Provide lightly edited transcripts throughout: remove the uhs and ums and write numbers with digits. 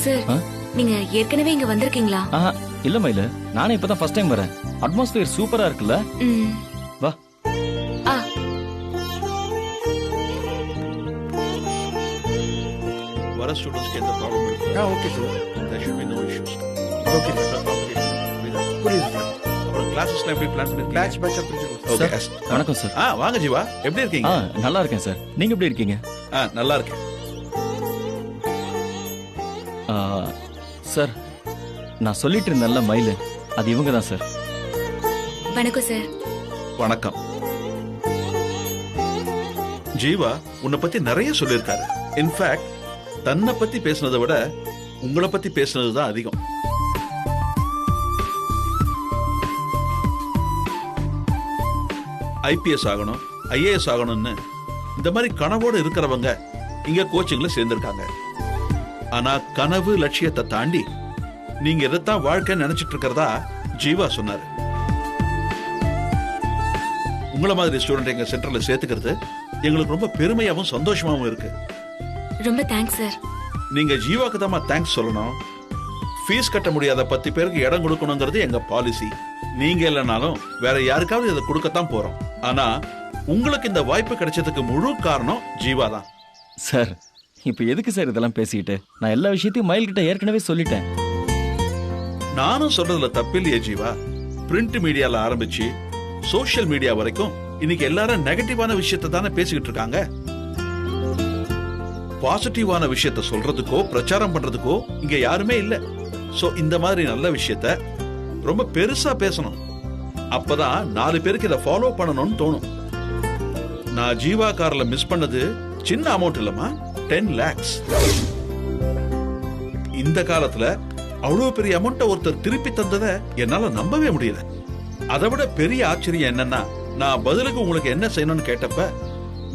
Sir, நீங்க ஏற்கனவே இங்க வந்திருக்கீங்களா? இல்ல மயில, நானே இப்பதான் ஃபர்ஸ்ட் டைம் வரேன். அட்மாஸ்பியர் சூப்பரா இருக்குல்ல? வா. வர ஸ்டூடண்ட்ஸ்க்கு எந்த ப்ராப்ளம் இருக்கு? Okay sir. There should be no issues. Okay sir. புரியுது சார். அப்புறம் கிளாसेसலாம் எப்படி பிளான் பண்ணிருக்கீங்க? பேட்ச் பிரிச்சுக்கோ. ஓகே. வணக்கம் சார். வாங்க ஜீவா. எப்படி இருக்கீங்க? நல்லா இருக்கேன் சார். நீங்க எப்படி இருக்கீங்க? நல்லா இருக்கேன். சார், நான் சொல்லிட்டு இருந்தேன்ல மயிலு, அது இவங்க தான் சார். வணக்கம் சார். வணக்கம். ஜீவா உன்னை பத்தி நிறைய சொல்லியிருக்காரு. இன்ஃபேக்ட் தன்னை பத்தி பேசுனதை விட உங்களை பத்தி பேசுனது தான் அதிகம். ஐபிஎஸ் ஆகணும், ஐஏஎஸ் ஆகணும்னு இந்த மாதிரி கனவோடு இருக்கிறவங்க இங்க கோச்சிங்ல சேர்ந்திருக்காங்க. ஆனா கனவு லட்சியத்தை தாண்டி நீங்க எதைத்தான் வாழ்க்கை நினைச்சிட்டு இருக்கிறதா ஜீவா சொன்னாரு. உங்கள மாதிரி ஸ்டூடெண்ட் எங்க சென்டர்ல சேர்த்துக்கிறது எங்களுக்கு ரொம்ப பெருமையாவும் சந்தோஷமாவும் இருக்கு. ரொம்ப தேங்க்ஸ் சார். நீங்க ஜீவாக்கு தான் தேங்க்ஸ் சொல்லணும். ஃபீஸ் கட்ட முடியாத 10 பேருக்கு இடம் கொடுக்கணுங்கிறது எங்க பாலிசி. நீங்க இல்லைனாலும் வேற யாருக்காவது இதை கொடுக்கத்தான் போறோம். ஆனா உங்களுக்கு இந்த வாய்ப்பு கிடைச்சதுக்கு முழு காரணம் ஜீவா தான். சார், இப்ப எதுக்கு சார் இதெல்லாம் பேசிக்கிட்டு? நான் எல்லா விஷயத்தையும் மயில் கிட்ட ஏற்கனவே சொல்லிட்டேன். நானும் சொல்றதுல தப்பில்லையே ஜீவா. பிரிண்ட் மீடியால ஆரம்பிச்சு சோசியல் மீடியா வரைக்கும் இன்னைக்கு எல்லாரும் நெகட்டிவான விஷயத்தை தானே பேசிக்கிட்டு இருக்காங்க. பாசிட்டிவான விஷயத்தை சொல்றதுக்கோ பிரச்சாரம் பண்றதுக்கோ இங்க யாருமே இல்ல. சோ இந்த மாதிரி நல்ல விஷயத்த ரொம்ப பெருசா பேசணும். அப்பதான் 4 பேருக்கு இதை ஃபாலோ பண்ணணும்னு தோணும். நான் ஜீவா கார்ல மிஸ் பண்ணது சின்ன அமௌண்ட் இல்லமா, 10 lakhs. இந்த காலத்துல அவ்வளவு பெரிய அமௌண்ட ஒருத்தர் திருப்பி தந்ததை என்னால நம்பவே முடியல. அதை விட பெரிய ஆச்சரியம் என்னன்னா, நான் பதிலுக்கு உங்களுக்கு என்ன செய்யணும்னு கேட்டப்ப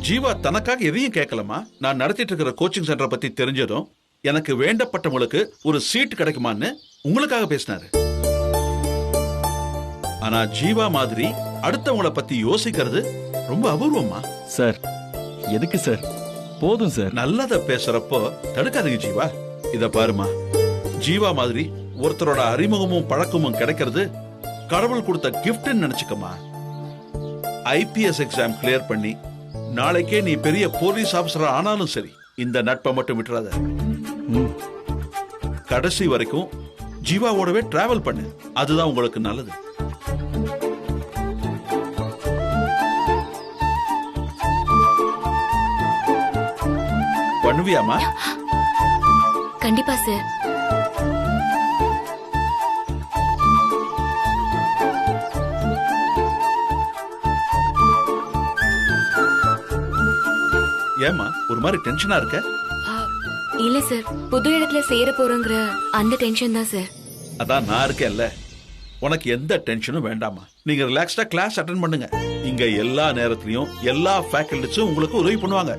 ஜீவா தனக்காக எதையும் கேட்கலமா. நான் நடத்திட்டு இருக்கிற கோச்சிங் சென்டரை பத்தி தெரிஞ்சதும் எனக்கு வேண்டப்பட்டவங்களுக்கு ஒரு சீட் கிடைக்குமான்னு உங்களுக்காக பேசினாரு. ஆனா ஜீவா மாதிரி அடுத்தவங்களை பத்தி யோசிக்கிறது ரொம்ப அபூர்வமா. சார், எதுக்கு சார்? போதும் சார். நல்லத பேசுறப்போ தடுக்காதீங்க ஜீவா. இத பாருமா, ஜீவா மாதிரி ஒருத்தரோட அறிமுகமும் பழக்கமும் கிடைக்கிறது கடவுள் கொடுத்த கிஃப்ட்னு நினைச்சுக்கமா. ஐபிஎஸ் எக்ஸாம் கிளியர் பண்ணி நாளைக்கே நீ பெரிய போலீஸ் ஆபீசர் ஆனாலும் சரி, இந்த நட்பை மட்டும் விட்டுறாத. கடைசி வரைக்கும் ஜீவாவோடவே டிராவல் பண்ணு. அதுதான் உங்களுக்கு நல்லது. பண்ணுவியாமா? கண்டிப்பா சார். ஏமா ஒரு மாதிரி டென்ஷனா இருக்க? இல்ல சார், புது இடத்துல சேர போறோங்கிற அந்த டென்ஷன் தான் சார். அதான் நான் இருக்கேன்ல, உனக்கு எந்த டென்ஷனும் வேண்டாமா. நீங்க ரிலாக்ஸ்டா கிளாஸ் அட்டெண்ட் பண்ணுங்க. இங்க எல்லா நேரத்திலயும் எல்லா ஃபேக்கல்டிஸும் உங்களுக்கு உதவி பண்ணுவாங்க.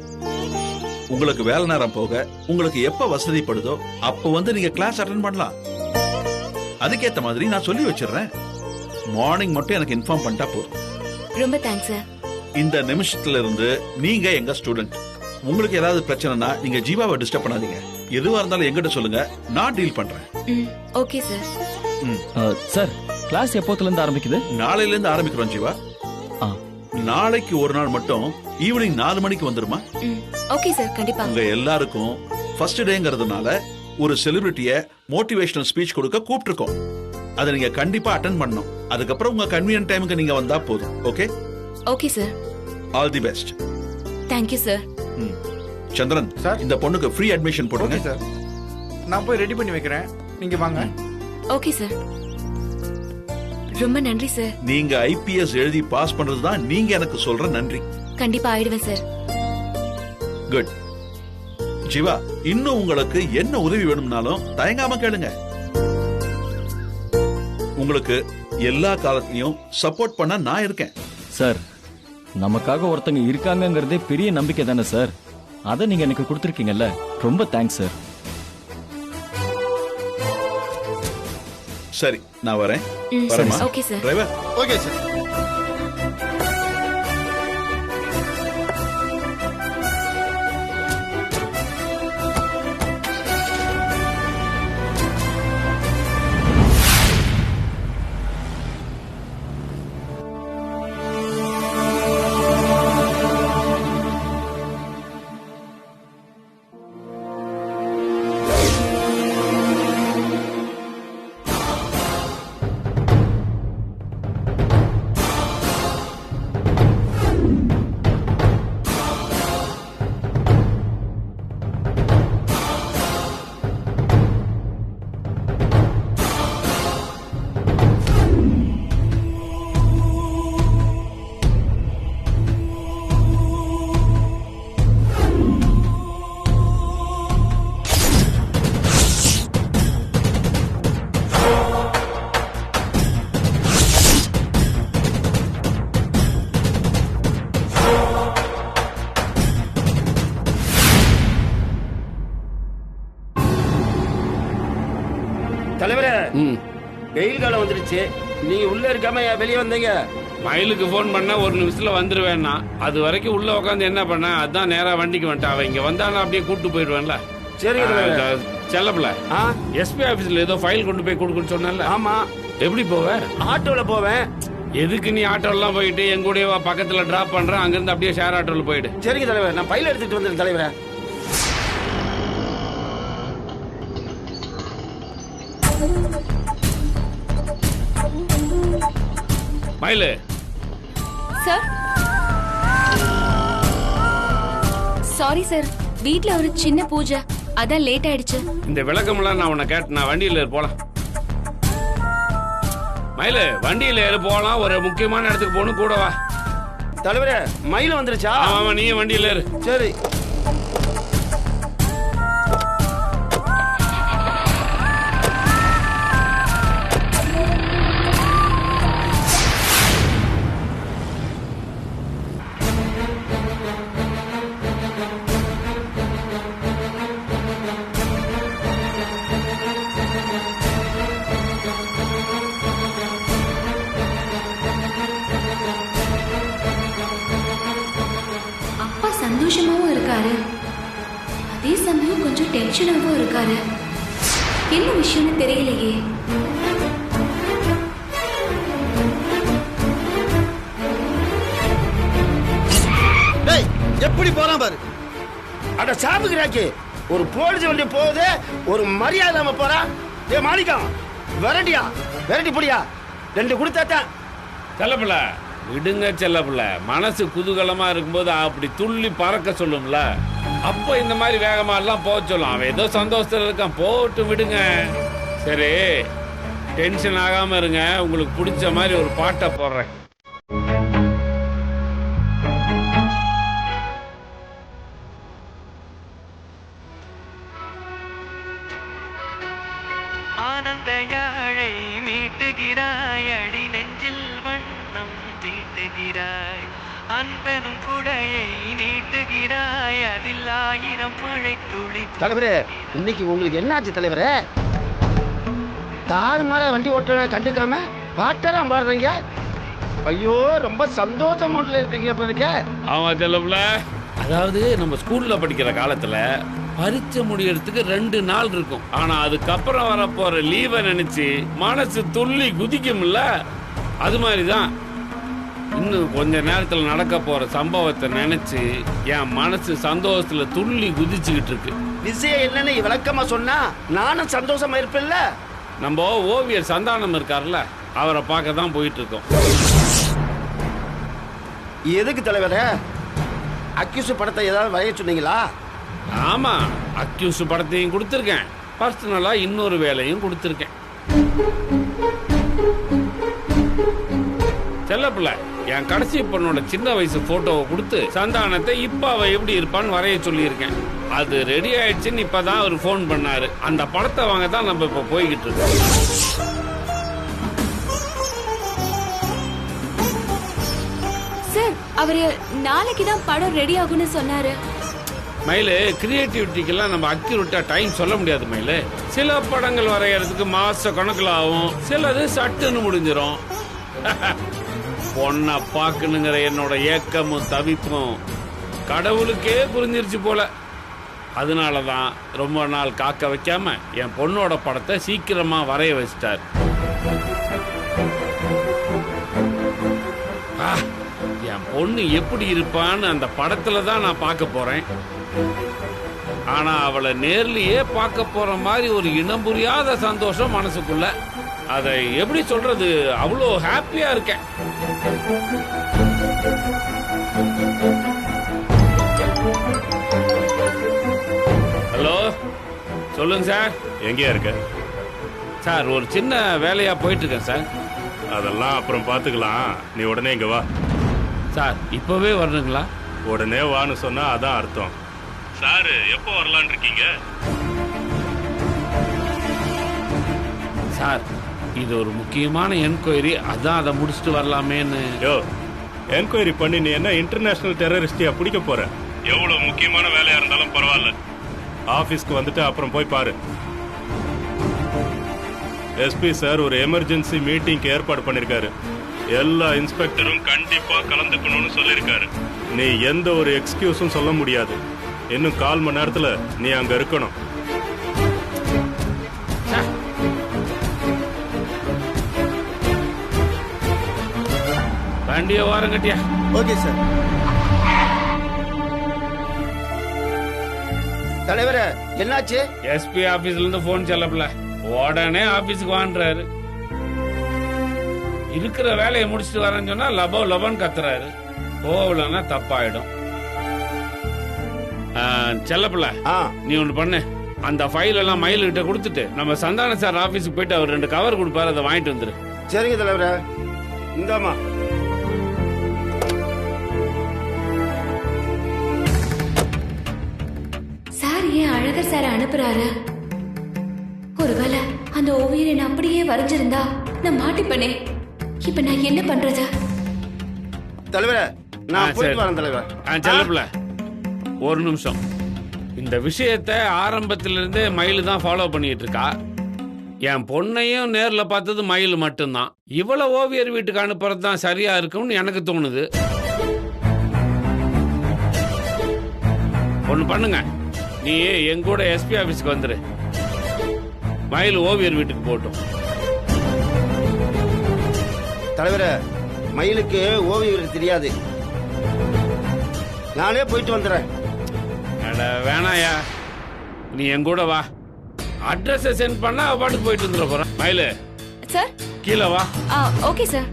உங்களுக்கு வேலை நேரம் போக உங்களுக்கு எப்ப வசதிப்படுதோ அப்ப வந்து நீங்க கிளாஸ் அட்டெண்ட் பண்ணலாம். அதுக்கேத்த மாதிரி நான் சொல்லி வச்சிடுறேன். மார்னிங் மட்டும் எனக்கு இன்ஃபார்ம் பண்ணிட்டா போதும். ரொம்ப தேங்க்ஸ் சார். இந்த நிமிஷத்துல இருந்து நீங்க எங்க ஸ்டூடெண்ட். உங்களுக்கு ஏதாவது பிரச்சனைனா நீங்க ஜீவாவை டிஸ்டர்ப் பண்ணாதீங்க. எதுவா இருந்தாலும் எங்கிட்ட சொல்லுங்க, நான் டீல் பண்றேன். Okay sir. சார், கிளாஸ் எப்போத்துல இருந்து ஆரம்பிக்குது? நாளையில இருந்து ஆரம்பிக்கிறோம் ஜீவா. நாளைக்கு ஒரு நாள் மட்டும் ஈவினிங் 4 மணிக்கு வந்துருமா? ஓகே சார், கண்டிப்பா. உங்க எல்லாருக்கும் ஃபர்ஸ்ட் டேங்கிறதுனால ஒரு செலிபிரிட்டிய மோட்டிவேஷனல் ஸ்பீச் கொடுக்க கூப்பிட்டுருக்கோம். அதை நீங்க கண்டிப்பா அட்டெண்ட் பண்ணணும். அதுக்கப்புறம் உங்க கன்வீனியன்ட் டைமுக்கு நீங்க வந்தா போதும். Okay? Okay sir. All the best. Thank you sir. Chandran sir, இந்த பொண்ணுக்கு ஃப்ரீ அட்மிஷன் போடுங்க சார். நான் போய் ரெடி பண்ணி வைக்கிறேன், நீங்க வாங்க. Okay sir. ரொம்ப நன்றி சார். நீங்க ஐபிஎஸ் எழுதி பாஸ் பண்றதுதான் நீங்க எனக்கு சொல்ற நன்றி. கண்டிப்பா ஆயிடுவேன் சார். குட். ஜீவா, இன்னும் உங்களுக்கு என்ன உதவி வேணும்னாலும் தயங்காம கேளுங்க. உங்களுக்கு எல்லா காலத்திலையும் சப்போர்ட் பண்ண நான் இருக்கேன். சார், நமக்காக ஒருத்தங்க இருக்காங்கங்கிறதே பெரிய நம்பிக்கை தானே சார். அதை நீங்க எனக்கு கொடுத்துருக்கீங்கல்ல, ரொம்ப தேங்க்ஸ் சார். சரி, நான் வரேன். வரேம்மா. Okay sir. Driver. Okay sir. தலைவரே, வெயில் காலம் வந்துருச்சு. நீங்க உள்ள இருக்காம வெளியே வந்தீங்க. மயிலுக்கு ஃபோன் பண்ணா ஒரு நிமிஷத்துல வந்துருவேன்னா, அது வரைக்கும் உள்ள உட்காந்து என்ன பண்ண, அதான் நேரா வண்டிக்கு வந்துட்டான். அவன் இங்க வந்தானா அப்படியே கூட்டு போயிடுவேன்ல. சரிங்க தலைவரே. செல்லப்பில்ல, எஸ்பி ஆபீஸ்ல ஏதோ ஃபைல் கொண்டு போய் கொடுக்குன்னு சொன்னல. ஆமா. எப்படி போவ? ஆட்டோல போவேன். எதுக்கு நீ ஆட்டோலாம் போயிட்டு எங்க கூடயே வா, பக்கத்துல டிராப் பண்றேன், அங்கிருந்து அப்படியே ஷேர் ஆட்டோல போயிடு. சரிங்க தலைவர், நான் ஃபைல் எடுத்துட்டு வந்துடுறேன் தலைவரே. மயிலு சார், சாரி சார், வீட்ல ஒரு சின்ன பூஜை, அதான் லேட் ஆயிடுச்சு. இந்த விளக்கமெல்லாம் நான் உன்னை கேட்டு, நான் வண்டியில ஏறு போலாம். மயிலு வண்டியில ஏறு போலாம், ஒரு முக்கியமான இடத்துக்கு போகணும், கூட வா. தலைவரே, மயில் வந்துருச்சா? ஆமா, நீ வண்டியில ஏறு. சரி. அப்பா சந்தோஷமாவும் இருக்காரு, அதே சமயம் கொஞ்சம் டென்ஷனாவும் இருக்காரு. என்ன விஷயம்னு தெரியலையே. எப்படி போறான் பாரு. அட சாப்புகிறாக்கி, ஒரு போலீஸ் வண்டி போகுது, ஒரு மரியாதை இல்லாம போறான். ஏ மாணிக்கம், விரட்டியா விரட்டி புடியா, 2 கொடுத்தாத்தான். செல்லப்பிள்ள விடுங்க, செல்லப்பிள்ள மனசு குதூகலமா இருக்கும்போது அப்படி துள்ளி பறக்க சொல்லும்ல, அப்போ இந்த மாதிரி வேகமா எல்லாம் போக சொல்லும். அவன் ஏதோ சந்தோஷத்துல இருக்கான், போட்டு விடுங்க. சரி, டென்ஷன் ஆகாம இருங்க. உங்களுக்கு பிடிச்ச மாதிரி ஒரு பாட்டை போடுறேன். ஆனந்த யாழை மீட்டுகிறாய், அடி நெஞ்சில் வண்ணம் தீட்டுகிறாய், அன்பனும் குடையை நீட்டுகிறாய், அதில் 1000 மழை துளி. தலைவரே, இன்னைக்கு உங்களுக்கு என்னாச்சு தலைவரே? தாறு மேல வண்டி ஓட்ட கண்டுக்காம பாட்டெல்லாம் பாடுறீங்க. ஐயோ, ரொம்ப சந்தோஷம் இருக்கீங்க. ஆமா செல்லப்பிள்ள, அதாவது நம்ம ஸ்கூல்ல படிக்கிற காலத்துல பரீட்சை முடியறதுக்கு 2 நாள் இருக்கும். ஆனா அதுக்கப்புறம் வரப்போற லீவை நினைச்சு மனசு துள்ளி குதிக்கும்ல, அது மாதிரிதான் இன்னும் கொஞ்ச நேரத்துல நடக்க போற சம்பவத்தை நினைச்சு என் மனசு சந்தோஷத்துல துள்ளி குதிச்சுக்கிட்டு இருக்கு. விஷயம் என்னன்னு விளக்கமா சொன்னா நானும் சந்தோஷமா இருப்பேன்ல. நம்ம ஓவியர் சந்தானம் இருக்காருல்ல, அவரை பார்க்க தான் போயிட்டு இருக்கோம். எதுக்கு தலைவரே? அக்யூஸ் படத்தை ஏதாவது வரைய சொன்னீங்களா? ஆமா, அக்யூஸ் படத்தையும் கொடுத்துருக்கேன், பர்சனலா இன்னொரு வேலையும் கொடுத்துருக்கேன். செல்லப்பிள்ள, என் கடைசி பொண்ணோட சின்ன வயசு போட்டோவை கொடுத்து சந்தானத்தை இப்ப அவ எப்படி இருப்பான்னு வரைய சொல்லியிருக்கேன். அது ரெடி ஆயிடுச்சுன்னு இப்பதான் அவர் போன் பண்ணாரு. அந்த படத்தை வாங்க தான் நம்ம இப்ப போய்கிட்டு இருக்கோம். சார், அவரு நாளைக்கு தான் படம் ரெடி ஆகும்னு சொன்னாரு. மயிலு, கிரியேட்டிவிட்டிக்கெல்லாம் நம்ம அக்யூரேட்டா டைம் சொல்ல முடியாது மயிலு. சில படங்கள் வரையறதுக்கு மாச கணக்குல ஆகும், சிலது சட்டுன்னு முடிஞ்சிடும். பொண்ணை பார்க்கணுங்கிற என்னோட ஏக்கமும் தவிப்பும் கடவுளுக்கே புரிஞ்சிருச்சு போல. அதனாலதான் ரொம்ப நாள் காக்க வைக்காம என் பொண்ணோட படத்தை சீக்கிரமா வரைய வச்சிட்டார். என் பொண்ணு எப்படி இருப்பான்னு அந்த படத்துல தான் நான் பார்க்க போறேன். ஆனா அவளை நேர்லயே பார்க்க போற மாதிரி ஒரு இனம் புரியாத சந்தோஷம் மனசுக்குள்ள. அதை எப்படி சொல்றது, அவ்வளோ ஹாப்பியா இருக்கேன். ஹலோ, சொல்லுங்க சார். எங்கேயா இருக்க? சார், ஒரு சின்ன வேலையா போயிட்டு இருக்கேன் சார். அதெல்லாம் அப்புறம் பார்த்துக்கலாம், நீ உடனே இங்க வா. சார், இப்பவே வரணுங்களா? உடனே வான்னு சொன்னா அதான் அர்த்தம். சார், எப்போ வரலான் இருக்கீங்க? சார், இது ஒரு முக்கியமான என்கொயரி, அதான் அதை முடிச்சுட்டு வரலாமேன்னு. யோ, என்கொயரி பண்ணி நீ என்ன இன்டர்நேஷனல் டெரரிஸ்டியா பிடிக்க போற? எவ்வளவு முக்கியமான வேலையா இருந்தாலும் பரவாயில்ல, ஆபீஸ்க்கு வந்துட்டு அப்புறம் போய் பாரு. எஸ்பி சார் ஒரு எமர்ஜென்சி மீட்டிங்க்கு ஏற்பாடு பண்ணிருக்காரு. எல்லா இன்ஸ்பெக்டரும் கண்டிப்பா கலந்துக்கணும்னு சொல்லிருக்காரு. நீ எந்த ஒரு எக்ஸ்கியூஸும் சொல்ல முடியாது. இன்னும் 1/4 மணி நேரத்துல நீ அங்க இருக்கணும். வண்டிய வாரம் கட்டியா? Okay sir. தலைவரே என்னாச்சு? எஸ்பி ஆபீஸ்ல இருந்து போன் செல்லப்பல, உடனே ஆபீஸுக்கு வான்றாரு. இருக்கிற வேலையை முடிச்சுட்டு வரேன்னு சொன்னா லபோ லபன் கத்துறாரு. போகலன்னா தப்பாயிடும். செல்லப்பல, நீ ஒண்ணு பண்ணு, அந்த ஃபைல் எல்லாம் மயில் கிட்ட கொடுத்துட்டு நம்ம சந்தான சார் ஆபீஸுக்கு போயிட்டு அவர் 2 கவர் கொடுப்பாரு, அதை வாங்கிட்டு வந்துரு. சரிங்க தலைவரே. இந்தாமா. சார் ஏன் அழகர் சார் அனுப்புறாரு? ஒருவேளை அந்த ஓவியரை நான் அப்படியே வரைஞ்சிருந்தா நான் மாட்டிப்பனே. இப்ப நான் என்ன பண்றது? தலைவரே நான் போயிட்டு வரேன் தலைவர். செல்லப்பல, ஒரு நிமிஷம். இந்த விஷயத்தை ஆரம்பத்திலிருந்தே மயில் தான் ஃபாலோ பண்ணிட்டு இருக்கா. என் பொண்ணையும் நேர்ல பார்த்தது மயில் மட்டும்தான். இவ்வளவு ஓவியர் வீட்டுக்கு அனுப்புறது தான் சரியா இருக்கும்னு எனக்கு தோணுது. ஒண்ணு பண்ணுங்க, நீ என் கூட எஸ்பி ஆபீஸ்க்கு வந்துரு. மயில் ஓவியர் வீட்டுக்கு போட்டும். தலைவரே மயிலுக்கு ஓவியம் தெரியாது, நானே போயிட்டு வந்துடுறேன். வேணாயா, நீ என் கூட வா. அட்ரஸ் சென்ட் பண்ணா பாட்டுக்கு போயிட்டு வந்துட போறேன். மயிலு சார் கீழே வா. Okay sir.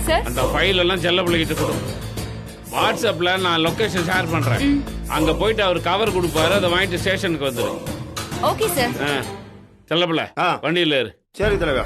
சார் அந்த ஃபைல் எல்லாம் செல்ல பிள்ளைகிட்ட கொடு. வாட்ஸ்அப்ல நான் லொகேஷன் ஷேர் பண்றேன். அங்க போயிட்டு அவர் கவர் கொடுப்பாரு, அதை வாங்கிட்டு ஸ்டேஷனுக்கு வந்துரு. Okay sir. செல்ல பிள்ளை வண்டியில ஏறு. சரி தலைவா.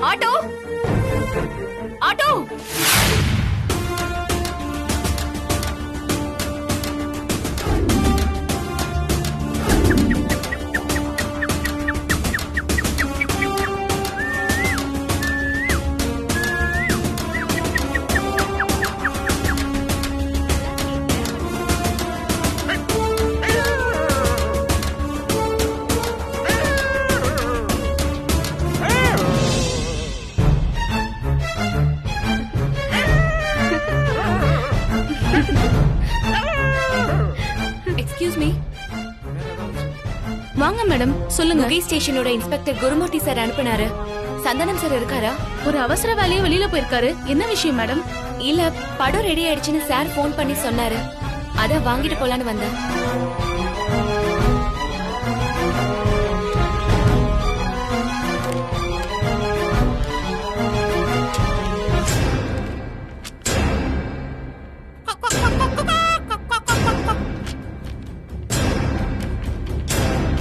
Auto auto. Excuse me. வாங்க மேடம், சொல்லுங்க. முகி ஸ்டேஷனோட இன்ஸ்பெக்டர் குருமூர்த்தி சார் அனுப்புனாரு. சந்தானம் சார் இருக்காரா? ஒரு அவசர வேலையை வெளியில போயிருக்காரு. என்ன விஷயம் மேடம்? இல்ல, படம் ரெடி ஆயிடுச்சுன்னு சார் போன் பண்ணி சொன்னாரு. அத வாங்கிட்டு போலான்னு வந்தேன்.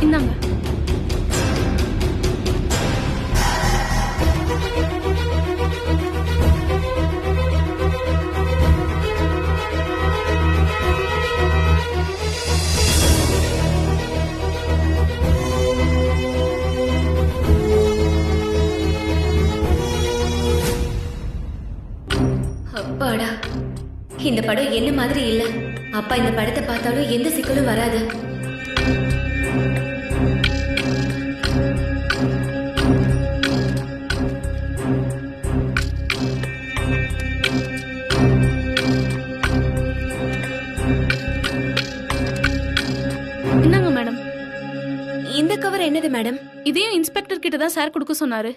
இந்தாங்க. அப்பாடா, இந்த படம் என்ன மாதிரி இல்ல. அப்பா இந்த படத்தை பார்த்தாலும் எந்த சிக்கலும் வராது. இந்தாங்க மேடம். இந்த கவர் என்னது மேடம்? இதையும் இன்ஸ்பெக்டர் கிட்ட தான் சார் கொடுக்க சொன்னாரு.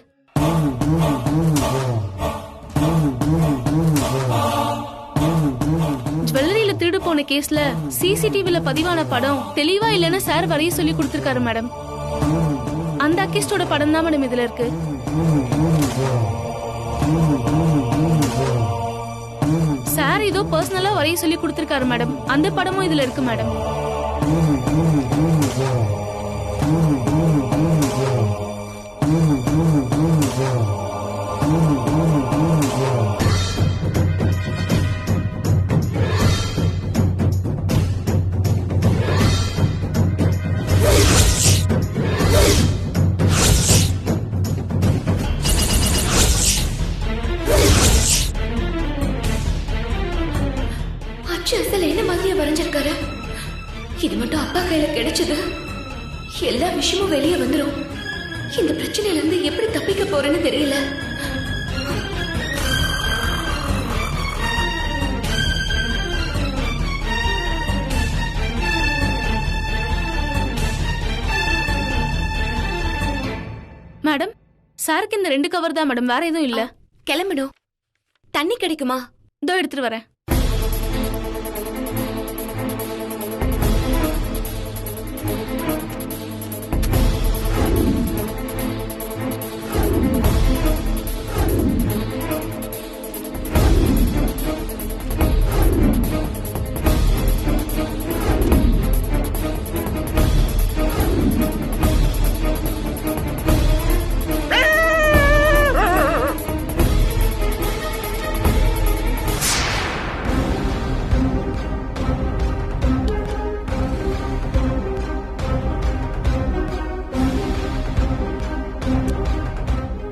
ஜுவல்லரியில திருடு போன கேஸ்ல சிசிடிவில பதிவான படம் தெளிவா இல்லன்னு சார் வரைய சொல்லி கொடுத்திருக்காரு மேடம். அந்த அக்கிஸ்டோட படம் தான் மேடம் இதுல இருக்கு. சார் ஏதோ பர்சனலா வரைய சொல்லி கொடுத்திருக்காரு மேடம். அந்த படமும் இதுல இருக்கு மேடம். அச்சு அசல் என்ன மாதிரியா வரைஞ்சிருக்காரு. இது மட்டும் அப்பா கையில கிடைச்சது எல்லா விஷயமும் வெளியே வந்துரும். இந்த பிரச்சனையில இருந்து எப்படி தப்பிக்க போறேன்னு தெரியல. மேடம், சாருக்கு இந்த 2 கவர் தான் மேடம், வேற எதுவும் இல்ல. கிளம்பணும். தண்ணி கிடைக்குமா? இதோ எடுத்துட்டு வரேன்.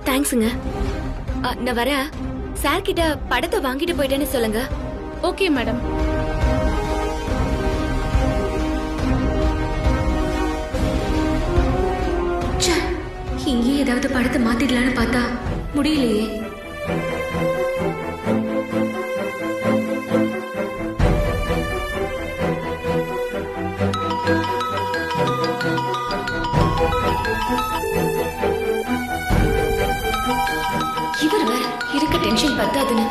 தேங்க்ஸுங்க. நான் வரேன். சார் கிட்ட படத்தை வாங்கிட்டு போயிட்டேன்னு சொல்லுங்க. Okay madam. இங்கே ஏதாவது படத்தை மாத்திடலான்னு பார்த்தா முடியலையே. இவர் வேற இருக்க டென்ஷன் பத்தாதுன்னு.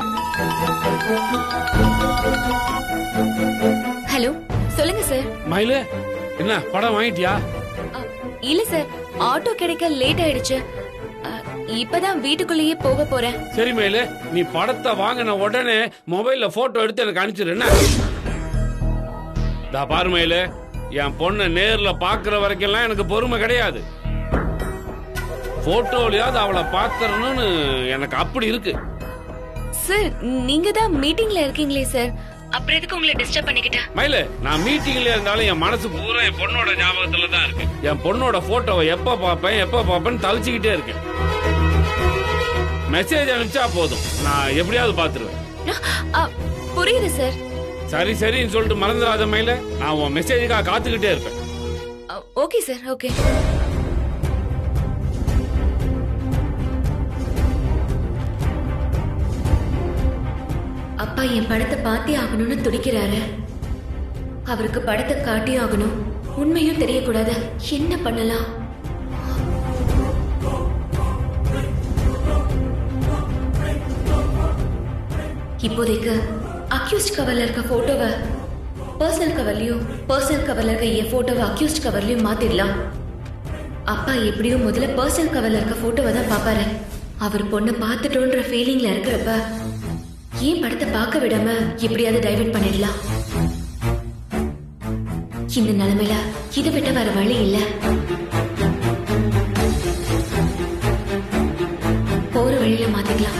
ஹலோ, சொல்லுங்க சார். மயிலு, என்ன படம் வாங்கிட்டியா? இல்ல சார், ஆட்டோ கிடைக்க லேட் ஆயிடுச்சு. இப்பதான் வீட்டுக்குள்ளேயே போக போறேன். சரி மயிலு, நீ படத்தை வாங்கின உடனே மொபைல்ல போட்டோ எடுத்து எனக்கு அனுப்பிச்சிரு. என்ன பாரு மயிலு, என் பொண்ணை நேர்ல பாக்குற வரைக்கும் எனக்கு பொறுமை கிடையாது. போட்டோலயாவது அவளை பாத்துறணும்னு எனக்கு அப்படி இருக்கு. சார், நீங்க தான் மீட்டிங்ல இருக்கீங்களே சார், அப்புறம் எதுக்கு உங்களை டிஸ்டர்ப் பண்ணிக்கிட்டேன்? மயிலு, நான் மீட்டிங்ல இருந்தாலும் என் மனசு பூரா என் பொண்ணோட ஞாபகத்துல தான் இருக்கு. என் பொண்ணோட போட்டோவை எப்ப பாப்பேன்னு தவிச்சுக்கிட்டே இருக்கேன். மெசேஜ் அனுப்பிச்சா போதும், நான் எப்படியாவது பாத்துருவேன். புரியுது சார். சரி சரின்னு சொல்லிட்டு மறந்துடாத மயில, நான் உன் மெசேஜுக்காக காத்துக்கிட்டே இருப்பேன். Okay sir, okay. அப்பா என் படத்தை பார்த்தே ஆகணும்னு துடிக்கிறாரு. அவருக்கு படத்தை காட்டி ஆகணும், உண்மையும் தெரியக்கூடாது. என்ன பண்ணலாம்? இப்போதைக்கு அக்யூஸ்ட் கவர்ல இருக்க போட்டோவை பர்சனல் கவர்லயும், பர்சனல் கவர்ல இருக்க என் போட்டோவை அக்யூஸ்ட் கவர்லயும் மாத்திடலாம். அப்பா எப்படியும் முதல்ல பர்சனல் கவர்ல இருக்க போட்டோவை தான் பாப்பாரு. அவர் பொண்ணை பார்த்துட்டோன்ற ஃபீலிங்ல இருக்கிறப்ப ஏன் படத்தை பார்க்க விடாம எப்படியாவது டைவர்ட் பண்ணிடலாம். இந்த நிலைமையில இதை விட்ட வர வழி இல்ல. போற வழியில மாத்திக்கலாம்.